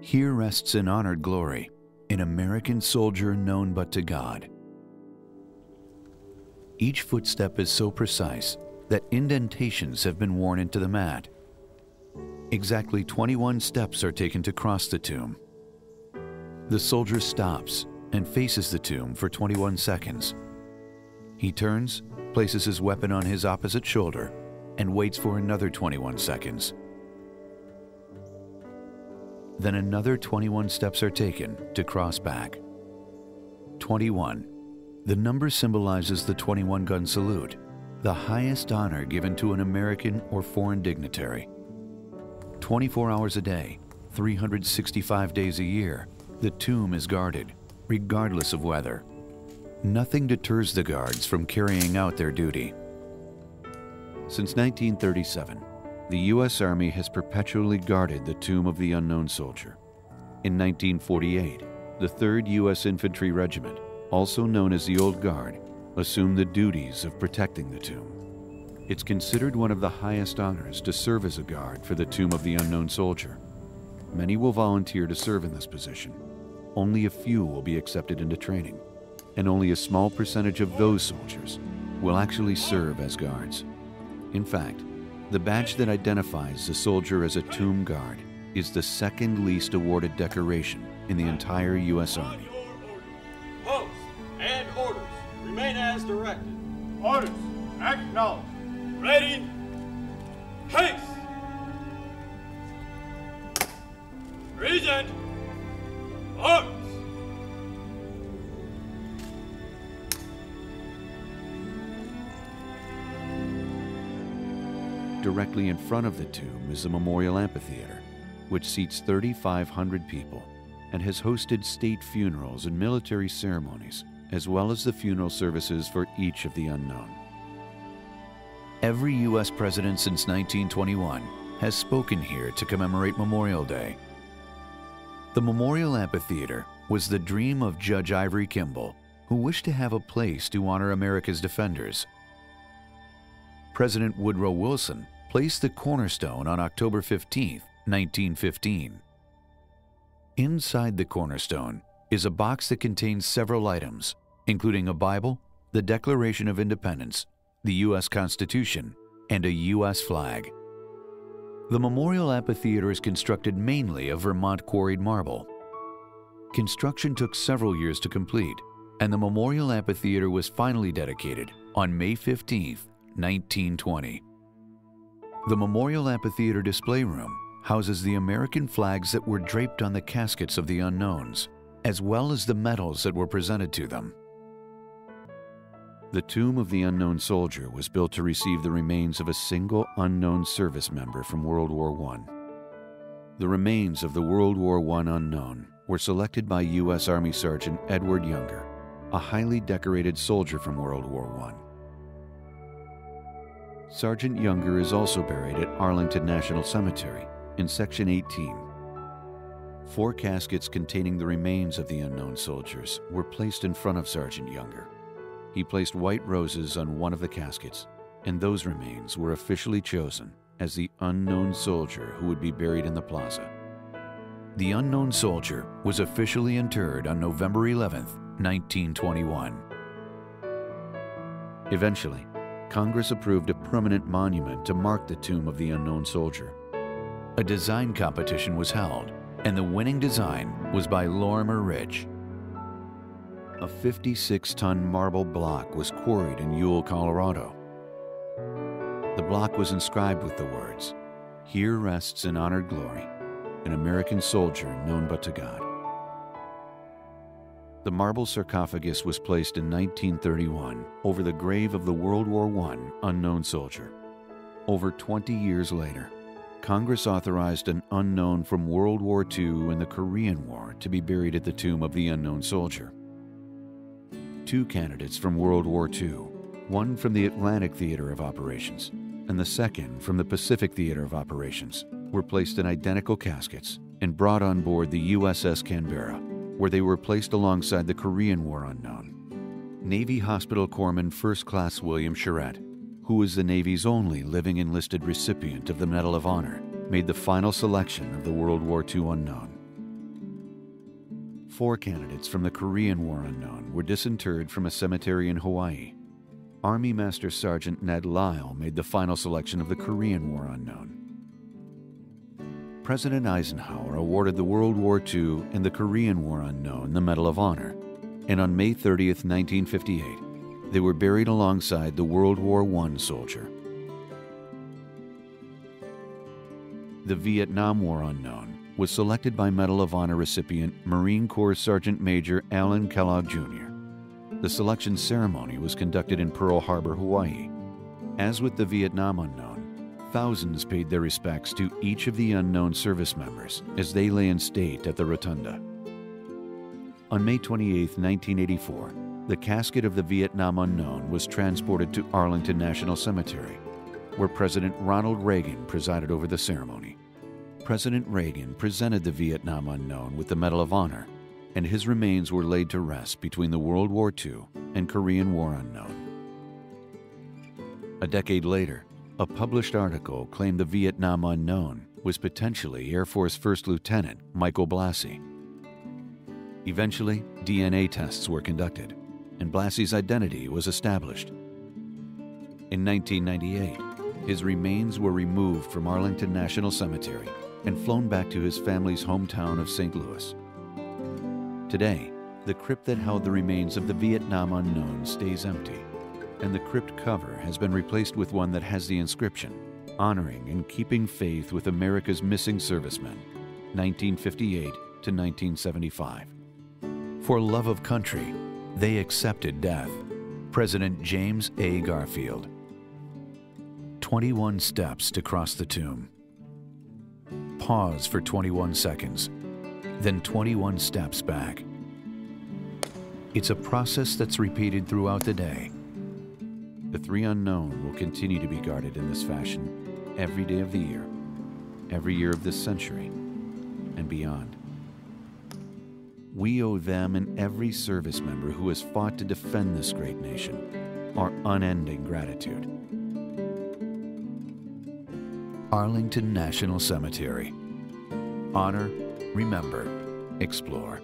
Here rests in honored glory an American soldier known but to God. Each footstep is so precise that indentations have been worn into the mat. Exactly 21 steps are taken to cross the tomb. The soldier stops and faces the tomb for 21 seconds. He turns, places his weapon on his opposite shoulder, and waits for another 21 seconds. Then another 21 steps are taken to cross back. 21. The number symbolizes the 21-gun salute, the highest honor given to an American or foreign dignitary. 24 hours a day, 365 days a year, the tomb is guarded, regardless of weather. Nothing deters the guards from carrying out their duty. Since 1937, the U.S. Army has perpetually guarded the tomb of the unknown soldier. In 1948, the 3rd U.S. Infantry Regiment, also known as the Old Guard, assumed the duties of protecting the tomb. It's considered one of the highest honors to serve as a guard for the tomb of the unknown soldier. Many will volunteer to serve in this position. Only a few will be accepted into training, and only a small percentage of those soldiers will actually serve as guards. In fact, the badge that identifies the soldier as a tomb guard is the second least awarded decoration in the entire U.S. Army. Post and orders remain as directed. Orders acknowledged. Ready? Haste! Present. Arms! Directly in front of the tomb is the Memorial Amphitheater, which seats 3,500 people and has hosted state funerals and military ceremonies, as well as the funeral services for each of the unknown. Every U.S. president since 1921 has spoken here to commemorate Memorial Day. The Memorial Amphitheater was the dream of Judge Ivory Kimball, who wished to have a place to honor America's defenders. President Woodrow Wilson placed the cornerstone on October 15, 1915. Inside the cornerstone is a box that contains several items, including a Bible, the Declaration of Independence, the U.S. Constitution, and a U.S. flag. The Memorial Amphitheater is constructed mainly of Vermont quarried marble. Construction took several years to complete, and the Memorial Amphitheater was finally dedicated on May 15, 1920. The Memorial Amphitheater display room houses the American flags that were draped on the caskets of the unknowns, as well as the medals that were presented to them. The tomb of the unknown soldier was built to receive the remains of a single unknown service member from World War I. The remains of the World War I unknown were selected by U.S. Army Sergeant Edward Younger, a highly decorated soldier from World War I. Sergeant Younger is also buried at Arlington National Cemetery in Section 18. 4 caskets containing the remains of the unknown soldiers were placed in front of Sergeant Younger. He placed white roses on one of the caskets, and those remains were officially chosen as the unknown soldier who would be buried in the plaza. The unknown soldier was officially interred on November 11, 1921. Eventually, Congress approved a permanent monument to mark the tomb of the unknown soldier. A design competition was held, and the winning design was by Lorimer Ridge. A 56-ton marble block was quarried in Ewell, Colorado. The block was inscribed with the words, "Here rests in honored glory an American soldier known but to God." The marble sarcophagus was placed in 1931 over the grave of the World War I unknown soldier. Over 20 years later, Congress authorized an unknown from World War II and the Korean War to be buried at the tomb of the unknown soldier. 2 candidates from World War II, one from the Atlantic Theater of Operations and the second from the Pacific Theater of Operations, were placed in identical caskets and brought on board the USS Canberra, where they were placed alongside the Korean War unknown. Navy Hospital Corpsman First Class William Charette, who was the Navy's only living enlisted recipient of the Medal of Honor, made the final selection of the World War II unknown. 4 candidates from the Korean War unknown were disinterred from a cemetery in Hawaii. Army Master Sergeant Ned Lyle made the final selection of the Korean War unknown. President Eisenhower awarded the World War II and the Korean War unknown the Medal of Honor, and on May 30th, 1958, they were buried alongside the World War I soldier. The Vietnam War unknown was selected by Medal of Honor recipient Marine Corps Sergeant Major Alan Kellogg, Jr. The selection ceremony was conducted in Pearl Harbor, Hawaii. As with the Vietnam unknown, thousands paid their respects to each of the unknown service members as they lay in state at the rotunda. On May 28, 1984, the casket of the Vietnam unknown was transported to Arlington National Cemetery, where President Ronald Reagan presided over the ceremony. President Reagan presented the Vietnam unknown with the Medal of Honor, and his remains were laid to rest between the World War II and Korean War unknown. A decade later, a published article claimed the Vietnam unknown was potentially Air Force First Lieutenant Michael Blassie. Eventually, DNA tests were conducted, and Blassie's identity was established. In 1998, his remains were removed from Arlington National Cemetery and flown back to his family's hometown of St. Louis. Today, the crypt that held the remains of the Vietnam unknown stays empty, and the crypt cover has been replaced with one that has the inscription, "Honoring and Keeping Faith with America's Missing Servicemen, 1958 to 1975. For love of country, they accepted death." President James A. Garfield. 21 steps to cross the tomb. Pause for 21 seconds, then 21 steps back. It's a process that's repeated throughout the day. The 3 unknown will continue to be guarded in this fashion every day of the year, every year of this century, and beyond. We owe them and every service member who has fought to defend this great nation our unending gratitude. Arlington National Cemetery. Honor, remember, explore.